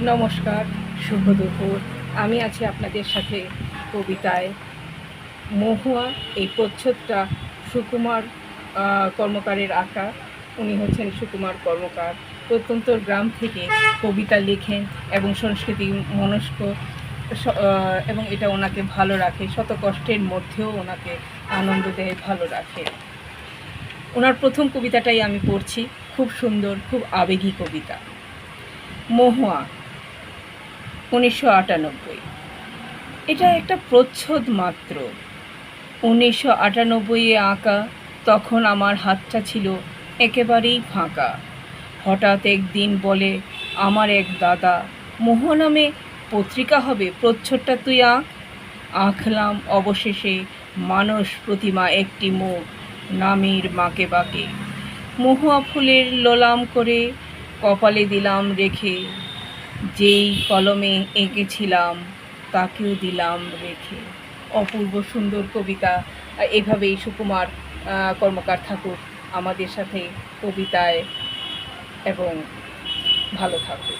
নমস্কার, শুভ দুপুর। আমি আছি আপনাদের সাথে কবিতায় মহুয়া। এই প্রচ্ছদটা সুকুমার কর্মকারের আঁকা। উনি হচ্ছেন সুকুমার কর্মকার। প্রত্যন্তর গ্রাম থেকে কবিতা লেখেন এবং সংস্কৃতি মনস্ক, এবং এটা ওনাকে ভালো রাখে, শত কষ্টের মধ্যেও ওনাকে আনন্দ দেয়, ভালো রাখে। ওনার প্রথম কবিতাটাই আমি পড়ছি, খুব সুন্দর, খুব আবেগী কবিতা। মহুয়া, 1998। এটা একটা প্রচ্ছদ মাত্র। 1998-এ আঁকা। তখন আমার হাতটা ছিল একেবারেই ফাঁকা। হঠাৎ একদিন বলে আমার এক দাদা, মহুয়া নামে পত্রিকা হবে, প্রচ্ছদটা তুই আঁক। আঁকলাম অবশেষে মানস প্রতিমা একটি মুখ, নামের বাঁকে বাঁকে। মহুয়া ফুলের লোলাম করে কপালে দিলাম রেখে, যেই কলমে এঁকেছিলাম তাকেও দিলাম রেখে। অপূর্ব সুন্দর কবিতা। এভাবেই সুকুমার কর্মকার থাকুক আমাদের সাথে কবিতায়, এবং ভালো থাকুক।